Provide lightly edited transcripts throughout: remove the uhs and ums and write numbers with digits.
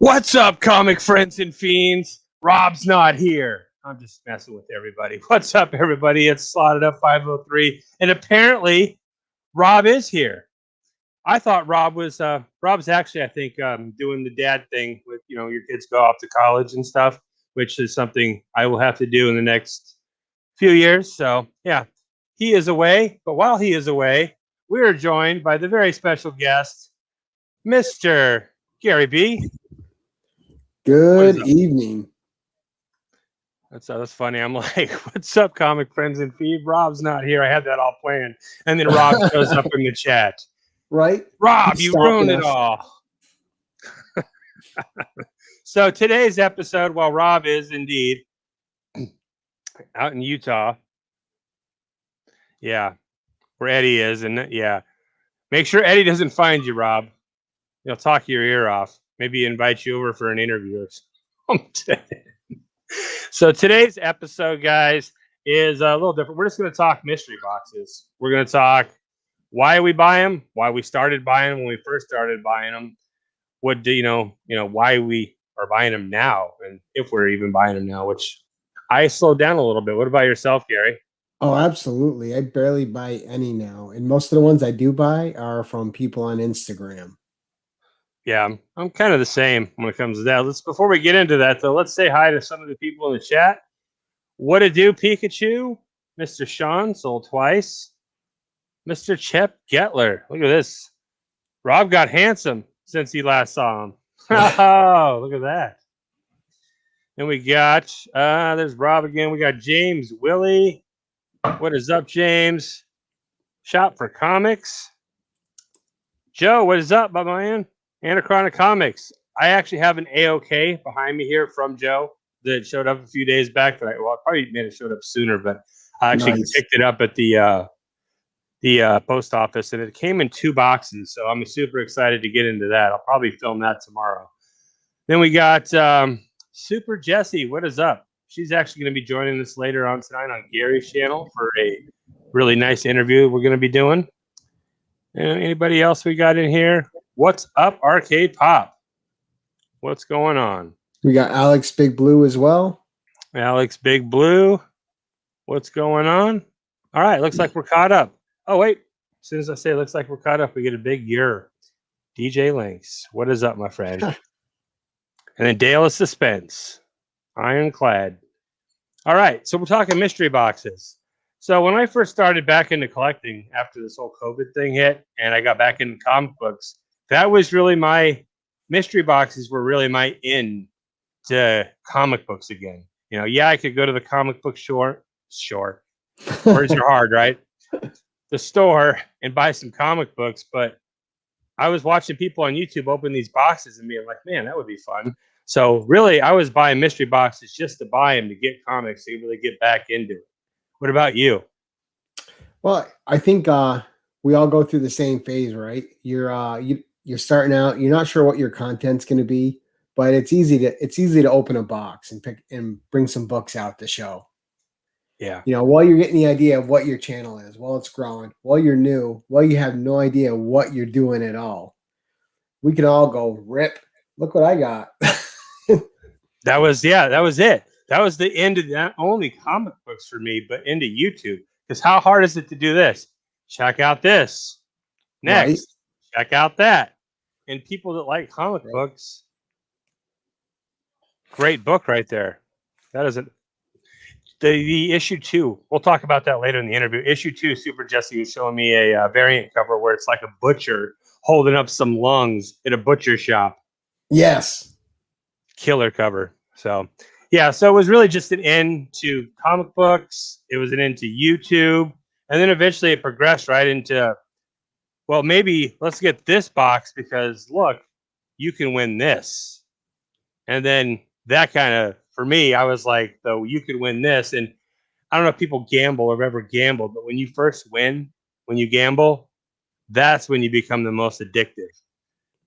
What's up, comic friends and fiends? Rob's not here. I'm just messing with everybody. What's up, everybody? It's Slotted Up 503, and apparently Rob is here. I thought Rob was Rob's actually, I think, doing the dad thing with your kids go off to college and stuff, which is something I will have to do in the next few years. So yeah, he is away. But while he is away, we are joined by the very special guest, Mr. Gary B. Good evening. That's funny. I'm like, what's up, comic friends and feed? Rob's not here. I had that all planned. And then Rob shows up in the chat. Right? Rob, you ruined it all. So today's episode, while Rob is indeed out in Utah. Yeah. Where Eddie is. And yeah. Make sure Eddie doesn't find you, Rob. He'll talk your ear off. Maybe invite you over for an interview or something. So today's episode, guys, is a little different. We're just going to talk mystery boxes. We're going to talk why we buy them, why we started buying them when we first started buying them, what do why we are buying them now, and if we're even buying them now, which I slowed down a little bit. What about yourself, Gary? Oh, absolutely. I barely buy any now. And most of the ones I do buy are from people on Instagram. Yeah, I'm kind of the same when it comes to that. Before we get into that, though, let's say hi to some of the people in the chat. What it do, Pikachu? Mr. Sean sold twice. Mr. Chep Getler. Look at this. Rob got handsome since he last saw him. Oh, look at that. And we got, there's Rob again. We got James Willie. What is up, James? Shop for Comics. Joe, what is up, my man? Anachronic Comics. I actually have an AOK behind me here from Joe that showed up a few days back. That I probably may have showed up sooner, but I actually picked it up at the post office, and it came in 2 boxes. So I'm super excited to get into that. I'll probably film that tomorrow. Then we got Super Jessie. What is up? She's actually going to be joining us later on tonight on Gary's channel for a really nice interview we're going to be doing. And anybody else we got in here? What's up, Arcade Pop? What's going on? We got Alex Big Blue as well. Alex Big Blue. What's going on? All right, looks like we're caught up. Oh, wait. As soon as I say it looks like we're caught up, we get a big year. DJ Lynx. What is up, my friend? And then Dale of Suspense. Ironclad. All right, so we're talking mystery boxes. So when I first started back into collecting after this whole COVID thing hit and I got back into comic books, that was really my mystery boxes were really my in to comic books again. Yeah, I could go to the comic book store. Words are hard, right? The store and buy some comic books, but I was watching people on YouTube open these boxes and being like, man, that would be fun. So really, I was buying mystery boxes just to buy them to get comics to really get back into it. What about you? Well, I think we all go through the same phase, right? You're starting out. You're not sure what your content's going to be, but it's easy to open a box and pick and bring some books out to show. Yeah. While you're getting the idea of what your channel is, while it's growing, while you're new, while you have no idea what you're doing at all, we can all go rip. Look what I got. That was it. That was the end of not only comic books for me, but into YouTube. Because how hard is it to do this? Check out this. Next, check out that. And people that like comic books, great book right there. That isn't the issue 2. We'll talk about that later in the interview. Issue 2, Super Jessie was showing me a variant cover where it's like a butcher holding up some lungs in a butcher shop. Yes. Killer cover. So yeah, so it was really just an end to comic books. It was an end to YouTube. And then eventually it progressed right into, well, maybe let's get this box because, look, you can win this. And then that kind of, for me, I was like, though, you could win this. And I don't know if people gamble or have ever gambled, but when you first win, when you gamble, that's when you become the most addictive.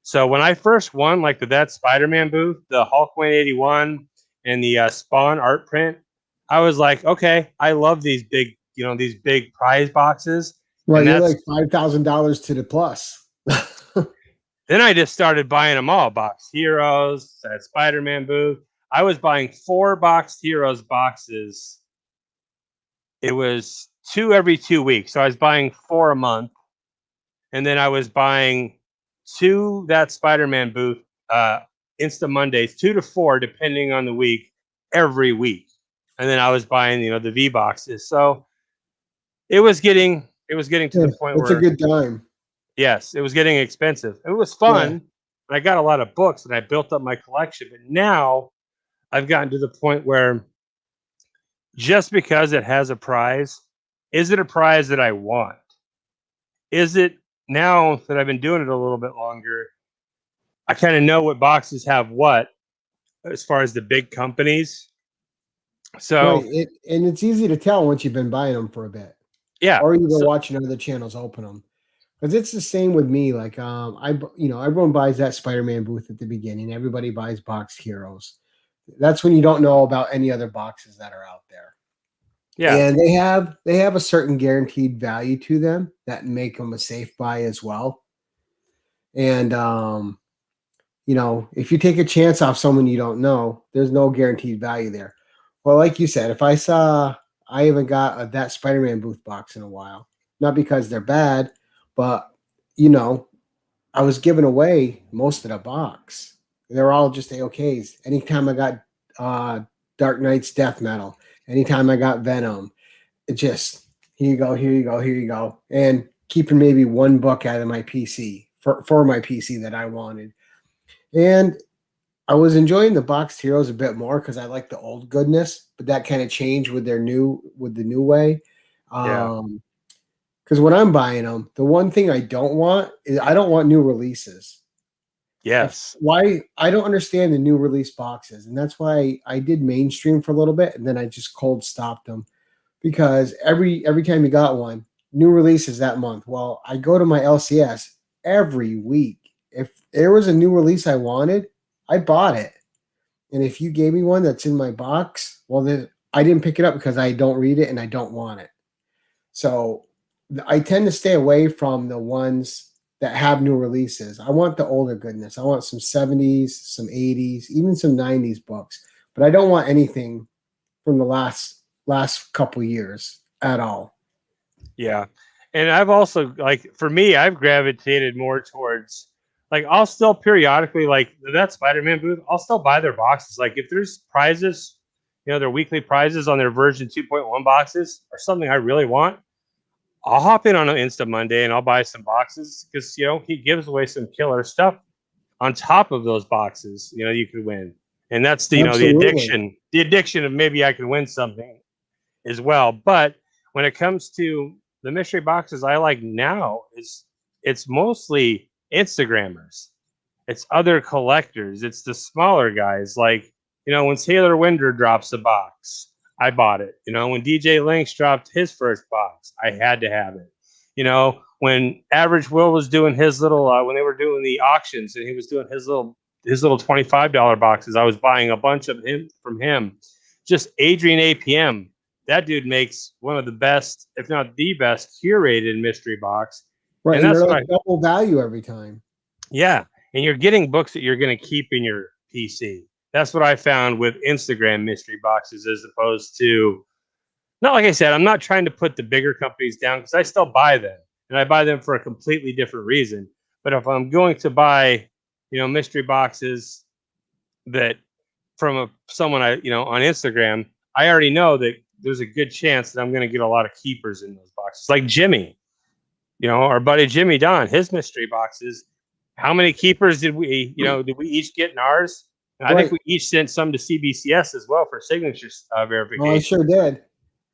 So when I first won, like that Spider-Man booth, the Hulk 181, and the Spawn art print, I was like, okay, I love these big, these big prize boxes. Right, you're like $5,000 to the plus. Then I just started buying them all. Boxed Heroes, that Spider-Man booth. I was buying 4 Boxed Heroes boxes. It was 2 every 2 weeks. So I was buying 4 a month. And then I was buying 2 that Spider-Man booth, Insta Mondays, 2 to 4, depending on the week, every week. And then I was buying, the V boxes. So it was getting to the point It's a where, good time. yes, it was getting expensive. It was Yeah. fun. I got a lot of books and I built up my collection. But now I've gotten to the point where just because it has a prize, is it a prize that I want? Is it, now that I've been doing it a little bit longer, I kind of know what boxes have what as far as the big companies. So Right. And it's easy to tell once you've been buying them for a bit, yeah, or you've been so watching other channels open them. Because it's the same with me. Like, everyone buys that Spider-Man booth at the beginning. Everybody buys Boxed Heroes. That's when you don't know about any other boxes that are out there. yeah, And they have a certain guaranteed value to them that make them a safe buy as well. And if you take a chance off someone you don't know, there's no guaranteed value there. Well, like you said, I haven't got that Spider-Man booth box in a while. Not because they're bad, but you know, I was giving away most of the box. They're all just A-OKs. Anytime I got uh, Dark Knight's Death Metal, anytime I got Venom, it just, here you go, here you go, here you go. And keeping maybe one book out of my PC for my PC that I wanted. And I was enjoying the Boxed Heroes a bit more because I like the old goodness, but that kind of changed with the new way. yeah, Because when I'm buying them, the one thing I don't want is I don't want new releases. yes, Why I don't understand the new release boxes, and that's why I did mainstream for a little bit, and then I just cold stopped them because every time you got one, new releases that month. Well, I go to my LCS every week. If there was a new release I wanted, I bought it. And if you gave me one that's in my box, well, then I didn't pick it up because I don't read it and I don't want it. So I tend to stay away from the ones that have new releases. I want the older goodness. I want some 70s, some 80s, even some 90s books. But I don't want anything from the last couple years at all. yeah. And I've also, like, for me, I've gravitated more towards, like, I'll still periodically, like, that Spider-Man booth, I'll still buy their boxes. Like, if there's prizes, their weekly prizes on their version 2.1 boxes or something I really want, I'll hop in on an Insta Monday and I'll buy some boxes because, he gives away some killer stuff on top of those boxes, you could win. And that's Absolutely. the addiction of maybe I could win something as well. But when it comes to the mystery boxes I like now, it's mostly Instagrammers. It's other collectors. It's the smaller guys. Like, when Taylor Winder drops a box, I bought it. When DJ Lynx dropped his first box, I had to have it. When Average Will was doing his little, when they were doing the auctions and he was doing his little $25 boxes, I was buying a bunch of him from him. Just Adrian APM. That dude makes one of the best, if not the best, curated mystery box. Right. And And that's they're what like I, double value every time. yeah. And you're getting books that you're going to keep in your PC. That's what I found with Instagram mystery boxes, as opposed to, not like I said, I'm not trying to put the bigger companies down because I still buy them and I buy them for a completely different reason. But if I'm going to buy, mystery boxes that from someone on Instagram, I already know that there's a good chance that I'm going to get a lot of keepers in those boxes. Like Jimmy, our buddy Jimmy Don, his mystery boxes. How many keepers did we each get in ours? And I think Right. we each sent some to CBCS as well for signature Oh, I verification. sure did.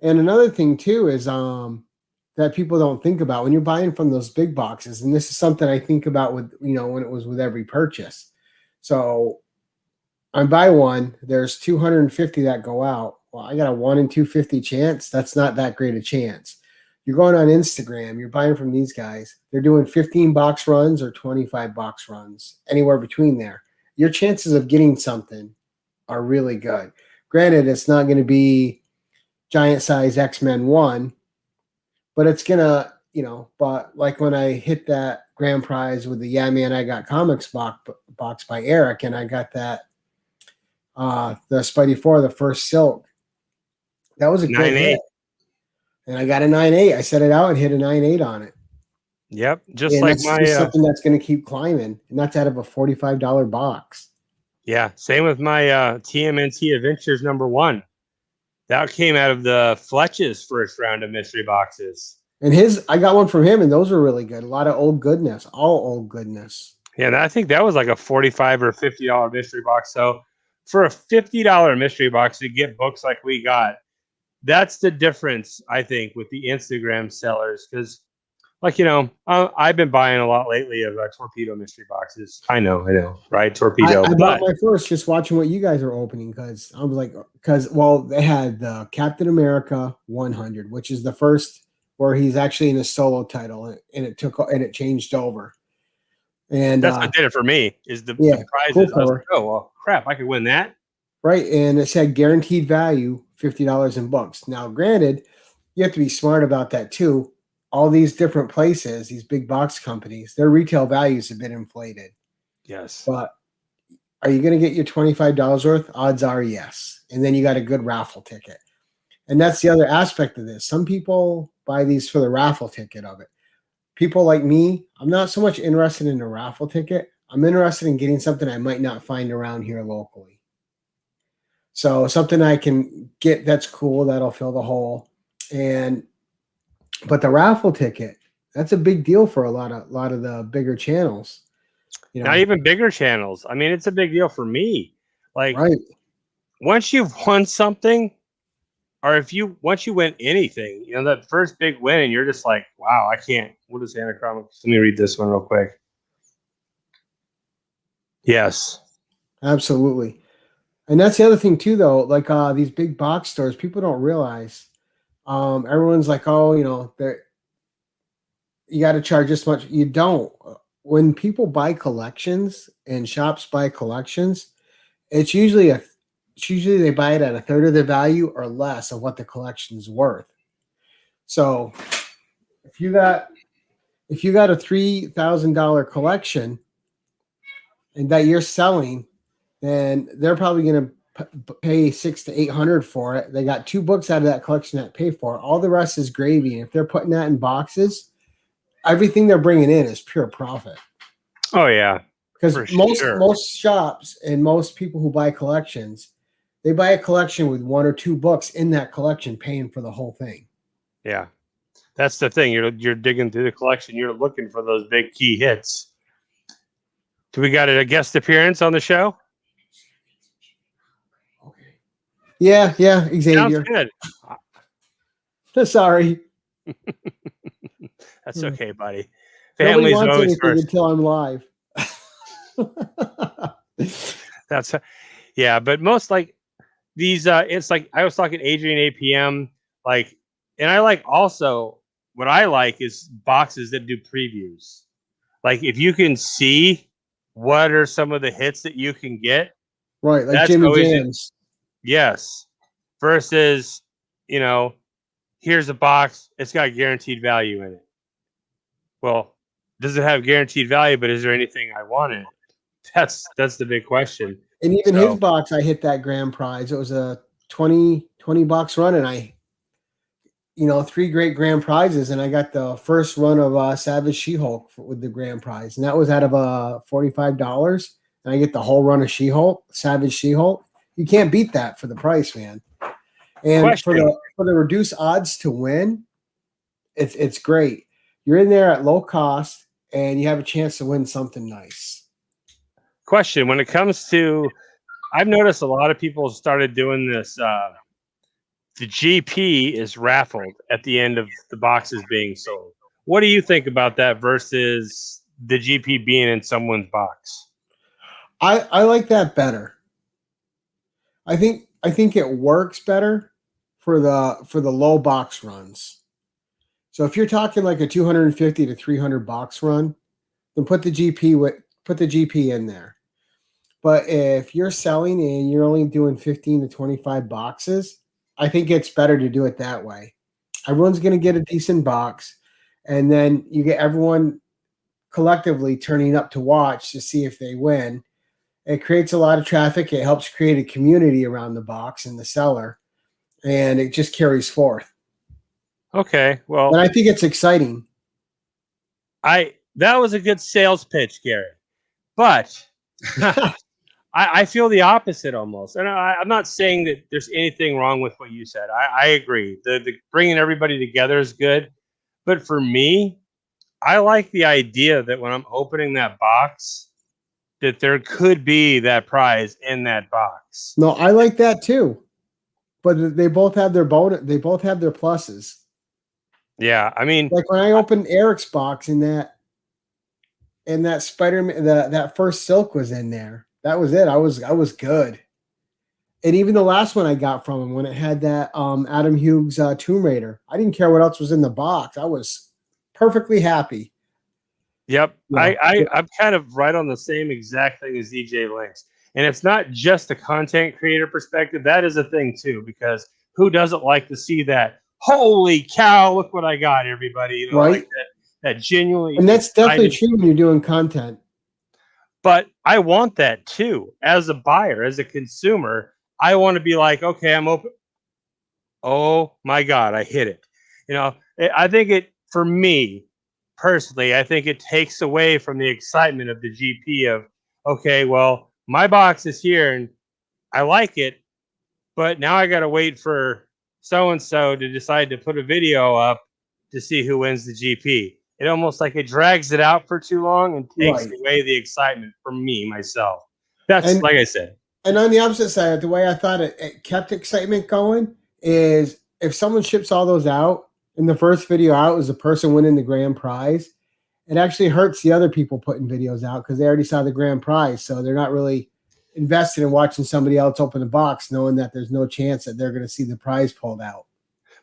And another thing too is that people don't think about when you're buying from those big boxes, and this is something I think about with when it was with every purchase. So I buy one, there's 250 that go out. Well, I got a 1 in 250 chance. That's not that great a chance. You're going on Instagram, you're buying from these guys. They're doing 15 box runs or 25 box runs, anywhere between there. Your chances of getting something are really good. Granted, it's not going to be giant size X-Men 1, but it's gonna but like when I hit that grand prize with the Yeah Man I Got Comics box by Eric, and I got that the Spidey 4, the first Silk, that was a good 9.8. hit. And I got a 9.8. I set it out and hit a 9.8 on it. Yep, just And like that's my just something that's going to keep climbing, and that's out of a $45 box. yeah, same with my TMNT Adventures #1. That came out of the Fletch's first round of mystery boxes. And I got one from him, and those were really good. A lot of old goodness, all old goodness. Yeah, and I think that was like a $45 or $50 mystery box. So for a $50 mystery box to get books like we got, that's the difference, I think, with the Instagram sellers. Because, like, I've been buying a lot lately of Torpedo mystery boxes. I know, right? Torpedo. I bought but my first just watching what you guys are opening, because I was like, they had the Captain America 100, which is the first where he's actually in a solo title, and it changed over. And that's what did it for me, is the yeah, prizes. cool I was cover. like, oh, well, crap, I could win that. Right, and it said guaranteed value, $50 in books. Now, granted, you have to be smart about that too. All these different places, these big box companies, their retail values have been inflated. Yes. But are you going to get your $25 worth? Odds are yes. And then you got a good raffle ticket. And that's the other aspect of this. Some people buy these for the raffle ticket of it. People like me, I'm not so much interested in a raffle ticket. I'm interested in getting something I might not find around here locally. So something I can get that's cool, that'll fill the hole. But the raffle ticket, that's a big deal for a lot of the bigger channels. Not even bigger channels. I mean, it's a big deal for me. Like, right. Once you've won something, or once you win anything, that first big win, and you're just like, wow, I can't. What is Anachromics? Let me read this one real quick. Yes. Absolutely. And that's the other thing too, though. Like these big box stores, people don't realize. Everyone's like, oh, you got to charge this much. You don't. When people buy collections and shops buy collections, it's usually they buy it at a third of the value or less of what the collection is worth. So if you got a $3,000 collection and that you're selling, then they're probably going to pay $600 to $800 for it. They got 2 books out of that collection that pay for it. All the rest is gravy. And if they're putting that in boxes, everything they're bringing in is pure profit. Oh yeah, because most shops and most people who buy collections, they buy a collection with 1 or 2 books in that collection, paying for the whole thing. Yeah, that's the thing. You're digging through the collection. You're looking for those big key hits. Do we got a guest appearance on the show? Okay. Yeah, Xavier. Sounds good. Sorry. That's okay, buddy. Nobody wants anything first until I'm live. That's yeah, but most like these it's like I was talking Adrian APM, like, and I like also what I like is boxes that do previews. Like if you can see what are some of the hits that you can get, right? Like Jimmy Jams. Yes. Versus, here's a box, it's got guaranteed value in it. Well, does it have guaranteed value, but is there anything I want in it? That's the big question. And even his box, I hit that grand prize. It was a 20 box run, and I 3 great grand prizes, and I got the first run of Savage She-Hulk with the grand prize, and that was out of $45, and I get the whole run of She-Hulk, Savage She-Hulk. You can't beat that for the price, man. And for the reduced odds to win, it's great. You're in there at low cost, and you have a chance to win something nice. Question: when it comes to, I've noticed a lot of people started doing this. The GP is raffled at the end of the boxes being sold. What do you think about that versus the GP being in someone's box? I like that better. I think it works better for the low box runs. So if you're talking like a 250 to 300 box run, then put the GP in there. But if you're selling and you're only doing 15 to 25 boxes, I think it's better to do it that way. Everyone's going to get a decent box, and then you get everyone collectively turning up to watch to see if they win. It creates a lot of traffic. It helps create a community around the box and the seller, and it just carries forth. Okay, well, And I think it's exciting. That was a good sales pitch, Gary, but I feel the opposite almost. And I'm not saying that there's anything wrong with what you said. I agree. The bringing everybody together is good, but for me, I like the idea that when I'm opening that box, that there could be that prize in that box. No, I like that too. But they both have their bonus. They both have their pluses. Yeah, I mean, like when I opened Eric's box and that Spider-Man, that first Silk was in there. That was it. I was good. And even the last one I got from him when it had that Adam Hughes Tomb Raider, I didn't care what else was in the box. I was perfectly happy. Yep. Yeah. I'm kind of right on the same exact thing as DJ Links. And it's not just the content creator perspective. That is a thing too, because who doesn't like to see that? Holy cow, look what I got, everybody. You know, right. Like that genuinely. And that's definitely true when you're doing content. But I want that too. As a buyer, as a consumer, I want to be like, okay, I'm open. Oh my God, I hit it. You know, I think for me personally, I think it takes away from the excitement of the GP of, okay, well, my box is here and I like it, but now I got to wait for so-and-so to decide to put a video up to see who wins the GP. It almost like it drags it out for too long and takes away the excitement from me, myself. That's like I said. And on the opposite side, the way I thought it kept excitement going is if someone ships all those out and the first video out is the person winning the grand prize, it actually hurts the other people putting videos out because they already saw the grand prize. So they're not really invested in watching somebody else open the box, knowing that there's no chance that they're going to see the prize pulled out.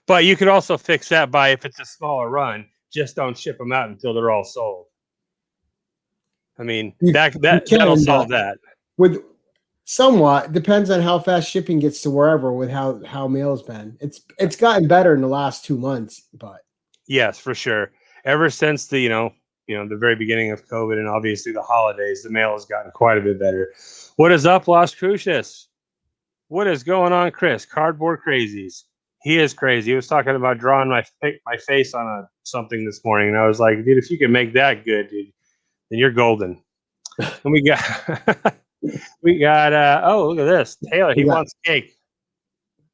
But you could also fix that by, if it's a smaller run, just don't ship them out until they're all sold. I mean, that'll solve that. With somewhat depends on how fast shipping gets to wherever with how mail's been. It's gotten better in the last 2 months, but yes, for sure. Ever since the the very beginning of COVID and obviously the holidays, the mail has gotten quite a bit better. What is up, Las Cruces? What is going on, Chris? Cardboard Crazies. He is crazy. He was talking about drawing my face on something this morning, and I was like, dude, if you can make that good, dude, then you're golden. And we got oh, look at this. Taylor, he wants cake.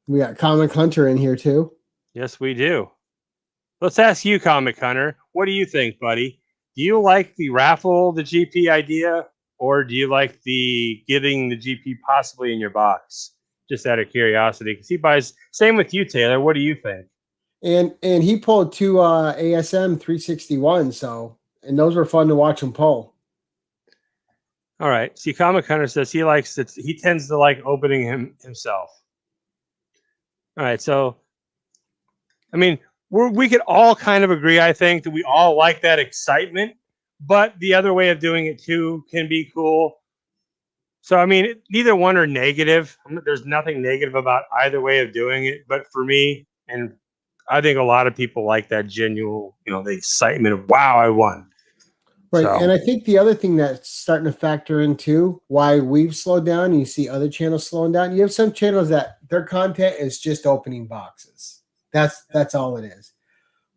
We got Comic Hunter in here too. Yes, we do. Let's ask you, Comic Hunter, what do you think, buddy? Do you like the raffle, the GP idea, or do you like getting the GP possibly in your box? Just out of curiosity, because he buys. Same with you, Taylor. What do you think? And he pulled 2 ASM 361, and those were fun to watch him pull. All right. See, Comic Hunter says he likes it. He tends to like opening himself. All right. So, I mean, we could all kind of agree, I think, that we all like that excitement, but the other way of doing it too can be cool. So, I mean, neither one are negative. There's nothing negative about either way of doing it. But for me, and I think a lot of people like that genuine, the excitement of, wow, I won. Right. So. And I think the other thing that's starting to factor into why we've slowed down, and you see other channels slowing down, you have some channels that their content is just opening boxes. That's all it is.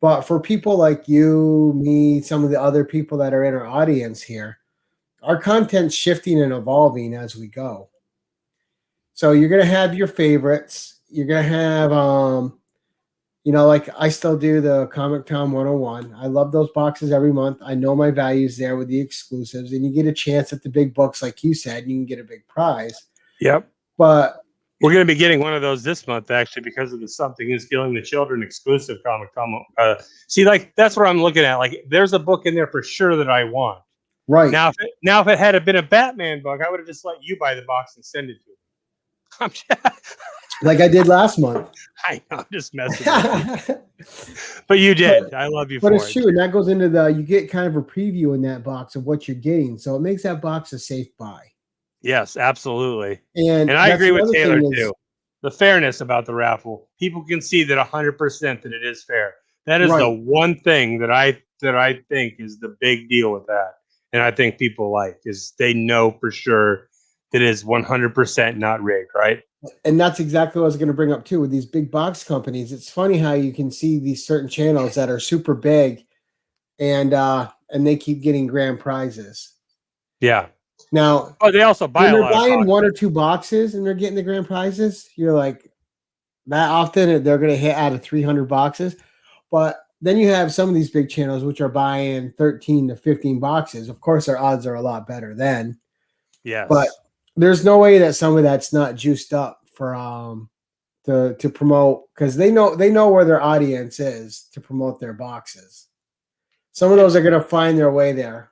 But for people like you, me, some of the other people that are in our audience here, our content's shifting and evolving as we go. So you're going to have your favorites. You're going to have, like I still do the Comic Town 101. I love those boxes every month. I know my values there with the exclusives, and you get a chance at the big books, like you said, you can get a big prize. Yep. But we're going to be getting one of those this month, actually, because of the Something Is Killing the Children exclusive comic. See, like, that's what I'm looking at. Like, there's a book in there for sure that I want. Right. Now, if it had been a Batman book, I would have just let you buy the box and send it to me. Like I did last month. I know, I'm just messing with you. But you did. I love you for it. But it's true, and that goes into you get kind of a preview in that box of what you're getting. So it makes that box a safe buy. Yes, absolutely. And I agree with Taylor, too. The fairness about the raffle. People can see that 100% that it is fair. That is the Right. one thing that I think is the big deal with that, and I think people like is they know for sure that it is 100% not rigged, right? And that's exactly what I was going to bring up too with these big box companies. It's funny how you can see these certain channels that are super big and they keep getting grand prizes. Yeah. Now, Oh, they also buy when a they're lot of buying one or content. two boxes and they're getting the grand prizes, you're like, that often they're going to hit out of 300 boxes. But then you have some of these big channels which are buying 13 to 15 boxes. Of course, their odds are a lot better then. But Yes. there's no way that some of that's not juiced up for to promote, because they know where their audience is to promote their boxes. Some of those are going to find their way there.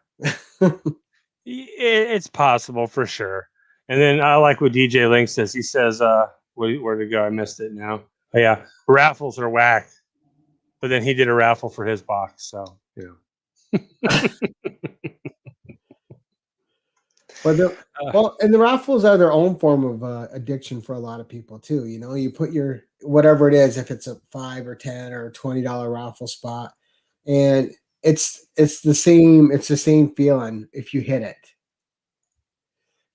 It's possible for sure. And then I like what DJ Link says. He says, where to go? I missed it now. Oh, yeah. Raffles are whack. But then he did a raffle for his box. So, But and the raffles are their own form of addiction for a lot of people too. You know, you put your whatever it is, if it's a $5 or $10 or $20 raffle spot, and it's the same feeling if you hit it.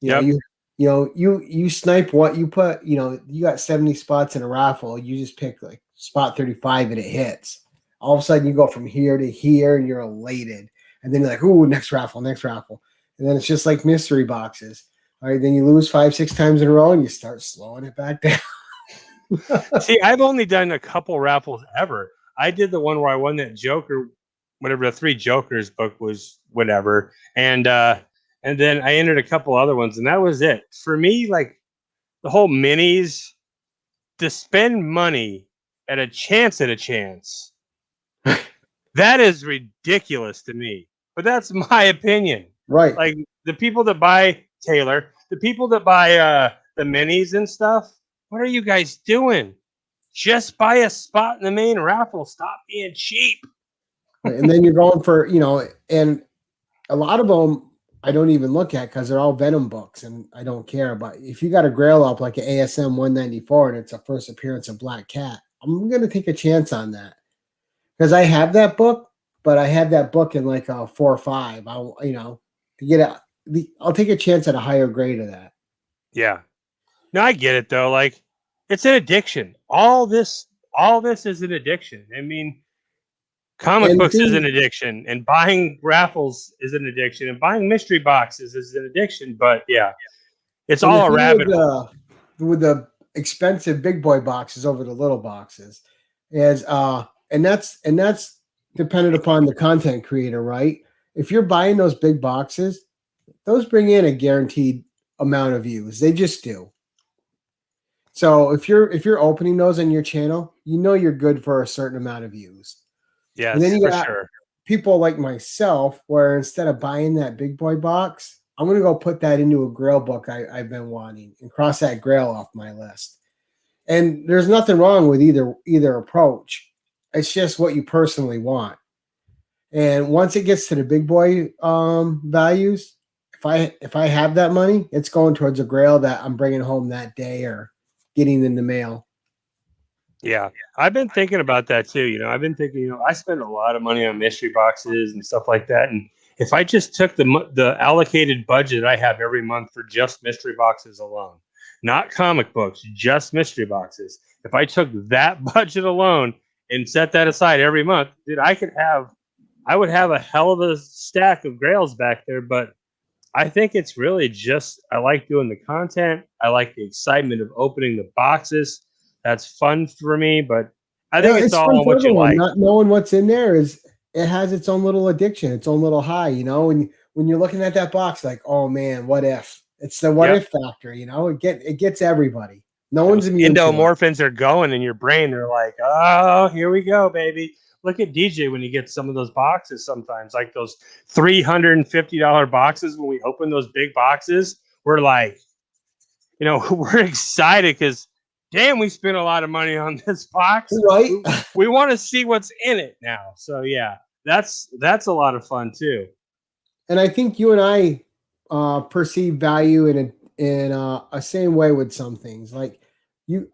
You know, yep. you snipe what you put. You know, you got 70 spots in a raffle. You just pick like spot 35 and it hits. All of a sudden, you go from here to here, and you're elated. And then you're like, "Ooh, next raffle, next raffle." And then it's just like mystery boxes. All right, then you lose 5, 6 times in a row, and you start slowing it back down. See, I've only done a couple raffles ever. I did the one where I won that Joker, whatever the Three Jokers book was, whatever, and then I entered a couple other ones, and that was it for me. Like the whole minis, to spend money at a chance, that is ridiculous to me. But that's my opinion. Right. Like the people that buy Taylor, the people that buy the minis and stuff. What are you guys doing? Just buy a spot in the main raffle. Stop being cheap. Right. And then you're going for, and a lot of them I don't even look at because they're all Venom books and I don't care. But if you got a Grail up like an ASM 194 and it's a first appearance of Black Cat, I'm going to take a chance on that because I have that book, but I have that book in like a 4 or 5. I'll take a chance at a higher grade of that. Yeah. No, I get it though. Like it's an addiction. All this is an addiction. I mean, comic books is an addiction, and buying raffles is an addiction, and buying mystery boxes is an addiction. But yeah, it's all a rabbit hole. With the expensive big boy boxes over the little boxes is and that's dependent upon the content creator, right? If you're buying those big boxes, those bring in a guaranteed amount of views. They just do. So if you're opening those on your channel, you know you're good for a certain amount of views. Yes, and then you for got sure. people like myself where instead of buying that big boy box, I'm going to go put that into a Grail book I've been wanting and cross that Grail off my list. And there's nothing wrong with either approach. It's just what you personally want. And once it gets to the big boy values, if I have that money, it's going towards a Grail that I'm bringing home that day or getting in the mail. Yeah, I've been thinking about that too. I've been thinking, I spend a lot of money on mystery boxes and stuff like that. And if I just took the allocated budget I have every month for just mystery boxes alone, not comic books, just mystery boxes, if I took that budget alone and set that aside every month, dude, I would have a hell of a stack of Grails back there. But I think it's really just, I like doing the content. I like the excitement of opening the boxes. That's fun for me, but I think it's all fun on for what you everyone. like. Not knowing what's in there it has its own little addiction, its own little high. When you're looking at that box, like, oh man, what if? It's the what if factor. It gets everybody. No one's immune to it. Endomorphins are going in your brain. They're like, oh, here we go, baby. Look at DJ when he gets some of those boxes sometimes, like those $350 boxes. When we open those big boxes, we're like, we're excited because, damn, we spent a lot of money on this box. Right. We want to see what's in it now. So, yeah, that's a lot of fun, too. And I think you and I perceive value in a same way with some things. Like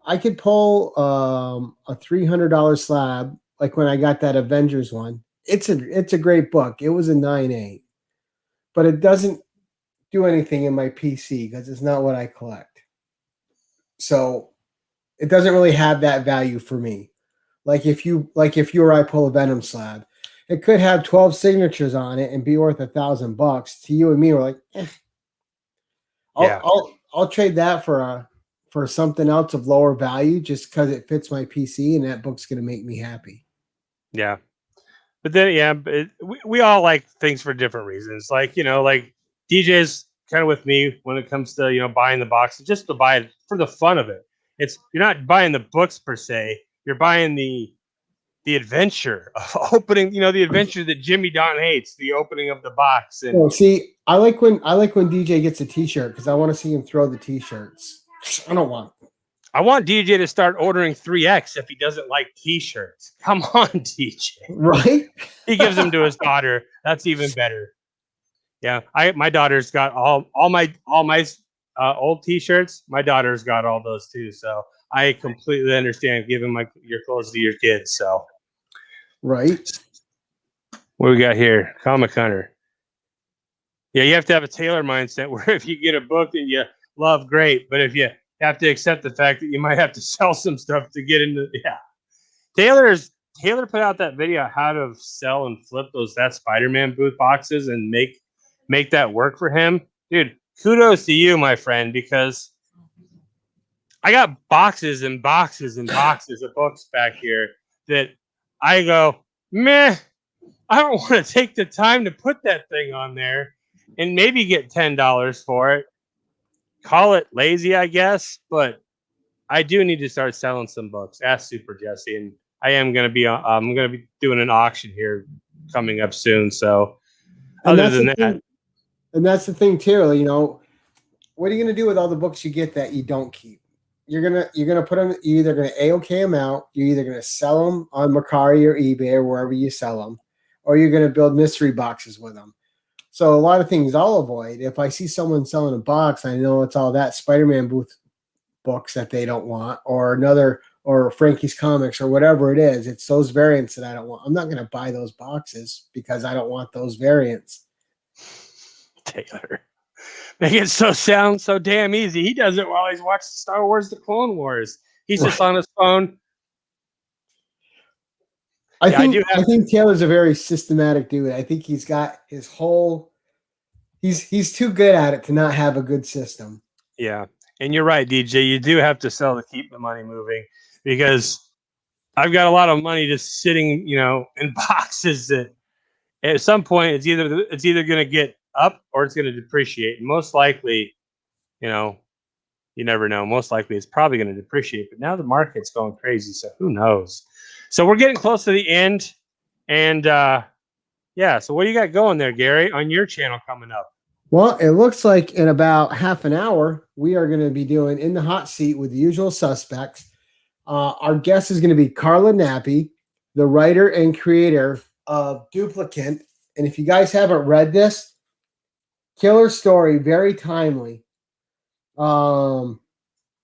I could pull a $300 slab like when I got that Avengers one. It's a great book. It was a 9.8, but it doesn't do anything in my PC because it's not what I collect. So it doesn't really have that value for me. Like if you or I pull a Venom slab, it could have 12 signatures on it and be worth $1,000. To you and me, we're like, Yeah. I'll trade that for something else of lower value just because it fits my PC and that book's gonna make me happy. Yeah. But then, yeah, we all like things for different reasons. Like, like DJ's kind of with me when it comes to, buying the boxes, just to buy it for the fun of it. You're not buying the books per se. You're buying the adventure of opening, the adventure that Jimmy Don hates, the opening of the box. And Oh, see, I like when DJ gets a T-shirt because I want to see him throw the T-shirts. I don't want. I want DJ to start ordering 3X if he doesn't like T-shirts. Come on, DJ. Right? He gives them to his daughter. That's even better. Yeah, my daughter's got all my old T-shirts. My daughter's got all those too. So I completely understand giving your clothes to your kids. So, right. What we got here? Comic Hunter. Yeah, you have to have a Taylor mindset where if you get a book that you love, great. But if you have to accept the fact that you might have to sell some stuff to get into, Taylor put out that video how to sell and flip that Spider-Man booth boxes and make that work for him. Dude, kudos to you, my friend, because I got boxes and boxes and boxes of books back here that I go, meh, I don't want to take the time to put that thing on there and maybe get $10 for it. Call it lazy, I guess, but I do need to start selling some books. Ask Super Jesse, and I am going to be I'm going to be doing an auction here coming up soon. So other than that, and that's the thing too, what are you going to do with all the books you get that you don't keep? You're gonna put them. You're either gonna A-OK them out. You're either gonna sell them on Mercari or eBay or wherever you sell them, or you're gonna build mystery boxes with them. So a lot of things I'll avoid. If I see someone selling a box, I know it's all that Spider-Man booth books that they don't want, or Frankie's Comics or whatever it is. It's those variants that I don't want. I'm not gonna buy those boxes because I don't want those variants. Taylor. Make it sound so damn easy. He does it while he's watching Star Wars: The Clone Wars. He's just on his phone. I think Taylor's a very systematic dude. I think he's got his whole. He's too good at it to not have a good system. Yeah, and you're right, DJ. You do have to sell to keep the money moving because I've got a lot of money just sitting, in boxes that at some point it's either going to get up or it's going to depreciate. And most likely, you never know. Most likely it's probably going to depreciate. But now the market's going crazy, so who knows? So we're getting close to the end. And so what do you got going there, Gary, on your channel coming up? Well, it looks like in about half an hour, we are going to be doing In the Hot Seat with the usual suspects. Our guest is going to be Carla Nappi, the writer and creator of Duplicant. And if you guys haven't read this, killer story, very timely.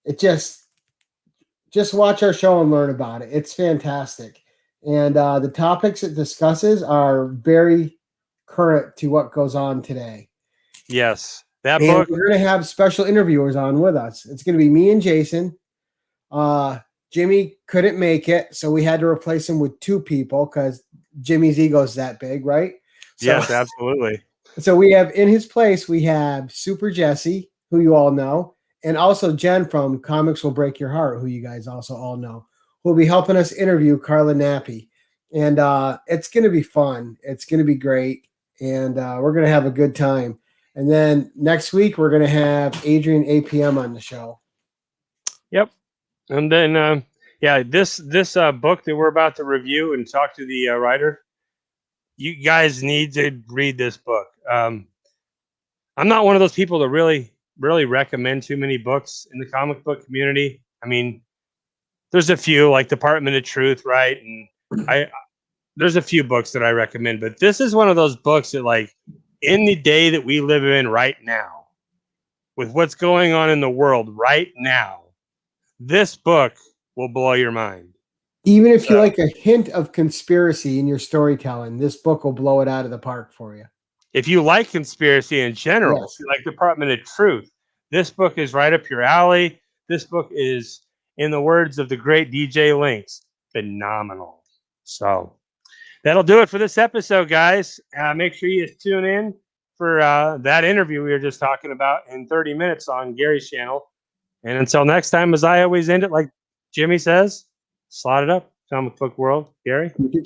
It just watch our show and learn about it. It's fantastic. And the topics it discusses are very current to what goes on today. Yes. That book. We're going to have special interviewers on with us. It's going to be me and Jason. Jimmy couldn't make it, so we had to replace him with two people because Jimmy's ego is that big, right? So, yes, absolutely. So we have in his place, we have Super Jesse, who you all know, and also Jen from Comics Will Break Your Heart, who you guys also all know, who will be helping us interview Carla Nappi. And it's going to be fun. It's going to be great. And we're going to have a good time. And then next week, we're going to have Adrian APM on the show. Yep. And then, this book that we're about to review and talk to the writer, you guys need to read this book. I'm not one of those people that really recommend too many books in the comic book community. I mean, there's a few like Department of Truth, right? And there's a few books that I recommend, but this is one of those books that, like, in the day that we live in right now, with what's going on in the world right now, this book will blow your mind. Even if you So, like a hint of conspiracy in your storytelling, this book will blow it out of the park for you. if you like conspiracy in general, Yes. if you like Department of Truth, this book is right up your alley. This book is, in the words of the great DJ Lynx, phenomenal. So that'll do it for this episode, guys. Make sure you tune in for that interview we were just talking about in 30 minutes on Gary's channel. And until next time, as I always end it, like Jimmy says, slot it up, comic book world. Gary? You can